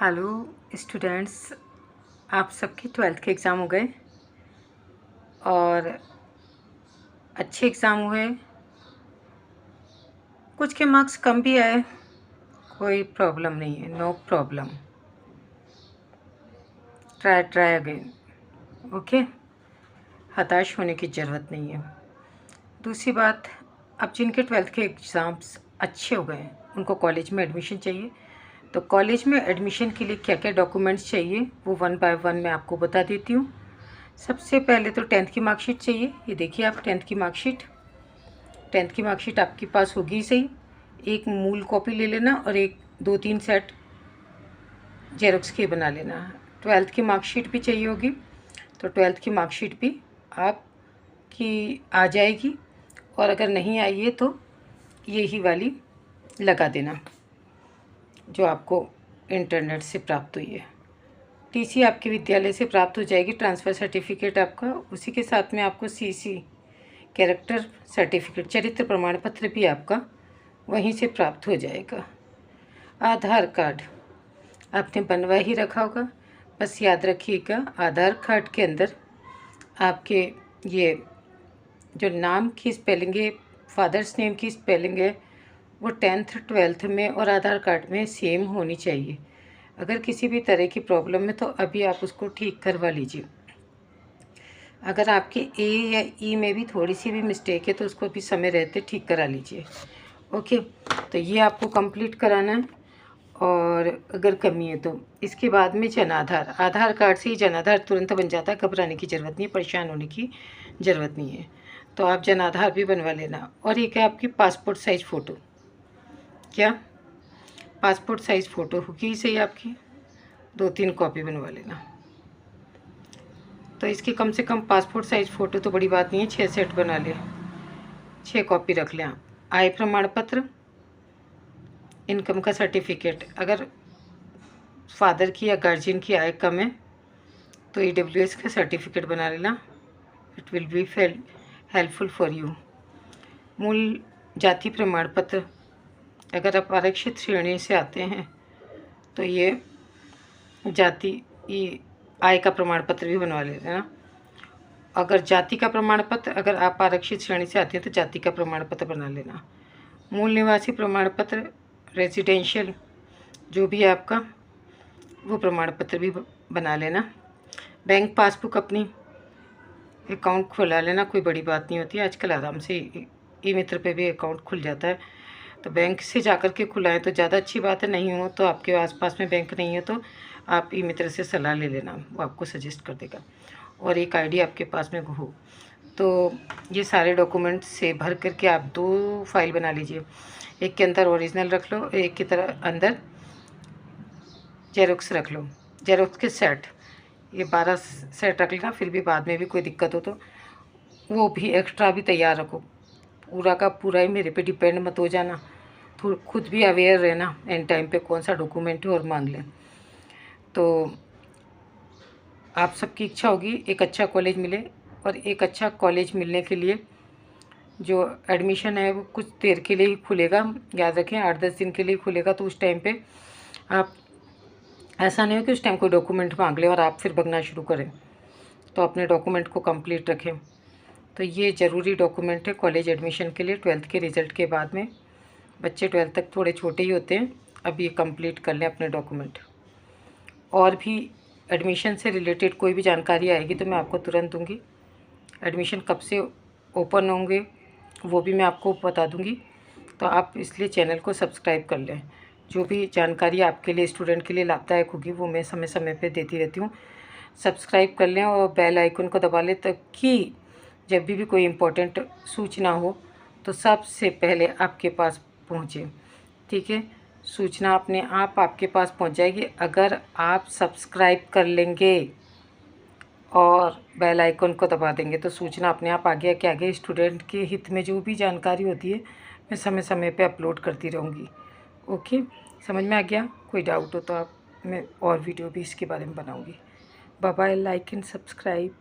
Hello students, आप सबके 12th के एग्ज़ाम हो गए और अच्छे एग्ज़ाम हुए। कुछ के मार्क्स कम भी आए, कोई प्रॉब्लम नहीं है, no problem. Try again, okay. हताश होने की ज़रूरत नहीं है। दूसरी बात, अब जिनके 12th के एग्ज़ाम्स अच्छे हो गए उनको कॉलेज में एडमिशन चाहिए, तो कॉलेज में एडमिशन के लिए क्या क्या डॉक्यूमेंट्स चाहिए वो 1 बाय 1 मैं आपको बता देती हूँ। सबसे पहले तो 10th की मार्कशीट चाहिए। ये देखिए आप 10th की मार्कशीट, 10th की मार्कशीट आपके पास होगी ही सही। एक मूल कॉपी ले लेना और एक 2-3 सेट जेरोक्स के बना लेना। 12th की मार्कशीट भी चाहिए होगी, तो 12th की मार्कशीट भी आपकी आ जाएगी, और अगर नहीं आई है तो यही वाली लगा देना जो आपको इंटरनेट से प्राप्त हुई है। टीसी आपके विद्यालय से प्राप्त हो जाएगी, ट्रांसफ़र सर्टिफिकेट आपका, उसी के साथ में आपको सीसी कैरेक्टर सर्टिफिकेट, चरित्र प्रमाण पत्र भी आपका वहीं से प्राप्त हो जाएगा। आधार कार्ड आपने बनवा ही रखा होगा, बस याद रखिएगा आधार कार्ड के अंदर आपके ये जो नाम की स्पेलिंग है, फादर्स नेम की स्पेलिंग है, वो 10th 12th में और आधार कार्ड में सेम होनी चाहिए। अगर किसी भी तरह की प्रॉब्लम है तो अभी आप उसको ठीक करवा लीजिए। अगर आपके ए या ई में भी थोड़ी सी भी मिस्टेक है तो उसको भी समय रहते ठीक करा लीजिए, ओके। तो ये आपको कंप्लीट कराना है, और अगर कमी है तो इसके बाद में जन आधार, आधार कार्ड से ही जन आधार तुरंत बन जाता है, घबराने की ज़रूरत नहीं है, परेशान होने की ज़रूरत नहीं है। तो आप जन आधार भी बनवा लेना। और एक है आपकी पासपोर्ट साइज़ फ़ोटो, क्या पासपोर्ट साइज़ फ़ोटो होगी ही सही आपकी, 2-3 कॉपी बनवा लेना। तो इसकी कम से कम पासपोर्ट साइज़ फ़ोटो तो बड़ी बात नहीं है, 6 सेट बना लें, 6 कॉपी रख लें आप। आय प्रमाण पत्र, इनकम का सर्टिफिकेट, अगर फादर की या गार्जियन की आय कम है तो EWS का सर्टिफिकेट बना लेना, it will be helpful for you. मूल जाति प्रमाण पत्र, अगर आप आरक्षित श्रेणी से आते हैं तो ये जाति आय का प्रमाण पत्र भी बनवा लेना। अगर जाति का प्रमाण पत्र, अगर आप आरक्षित श्रेणी से आते हैं तो जाति का प्रमाण पत्र बना लेना। मूल निवासी प्रमाण पत्र, रेजिडेंशियल जो भी है आपका, वो प्रमाण पत्र भी बना लेना। बैंक पासबुक अपनी, अकाउंट खुला लेना, कोई बड़ी बात नहीं होती है, आजकल आराम से ई मित्र पे भी अकाउंट खुल जाता है, तो बैंक से जाकर के खुलाएं तो ज़्यादा अच्छी बात है। नहीं हो तो आपके आसपास में बैंक नहीं है तो आप ई मित्र से सलाह ले लेना, वो आपको सजेस्ट कर देगा। और एक आईडी आपके पास में हो तो ये सारे डॉक्यूमेंट से भर करके आप 2 फाइल बना लीजिए, एक के अंदर ओरिजिनल रख लो, एक की तरह अंदर जेरोक्स रख लो। जेरोक्स के सेट, ये 12 सेट रख लेना, फिर भी बाद में भी कोई दिक्कत हो तो वो भी एक्स्ट्रा भी तैयार रखो। पूरा का पूरा ही मेरे पे डिपेंड मत हो जाना, तो खुद भी अवेयर रहना एंड टाइम पे कौन सा डॉक्यूमेंट है और मांग लें। तो आप सबकी इच्छा होगी एक अच्छा कॉलेज मिले, और एक अच्छा कॉलेज मिलने के लिए जो एडमिशन है वो कुछ देर के लिए ही खुलेगा, याद रखें 8-10 दिन के लिए खुलेगा। तो उस टाइम पे आप, ऐसा नहीं हो कि उस टाइम कोई डॉक्यूमेंट मांग ले और आप फिर भगना शुरू करें, तो अपने डॉक्यूमेंट को कंप्लीट रखें। तो ये ज़रूरी डॉक्यूमेंट है कॉलेज एडमिशन के लिए। 12th के रिज़ल्ट के बाद में बच्चे 12th तक थोड़े छोटे ही होते हैं, अब ये कंप्लीट कर लें अपने डॉक्यूमेंट। और भी एडमिशन से रिलेटेड कोई भी जानकारी आएगी तो मैं आपको तुरंत दूंगी। एडमिशन कब से ओपन होंगे वो भी मैं आपको बता दूंगी, तो आप इसलिए चैनल को सब्सक्राइब कर लें। जो भी जानकारी आपके लिए, स्टूडेंट के लिए लाभदायक होगी वो मैं समय समय पे देती रहती हूँ। सब्सक्राइब कर लें और बेल आइकन को दबा लें, ताकि जब भी कोई इम्पोर्टेंट सूचना हो तो सबसे पहले आपके पास पहुँचे, ठीक है। सूचना अपने आप आपके पास पहुँच जाएगी अगर आप सब्सक्राइब कर लेंगे और बेल आइकन को दबा देंगे, तो सूचना अपने आप आगे के आगे स्टूडेंट के हित में जो भी जानकारी होती है मैं समय समय पे अपलोड करती रहूँगी, ओके। समझ में आ गया? कोई डाउट हो तो आप, मैं और वीडियो भी इसके बारे में बनाऊँगी। Bye bye, like and subscribe.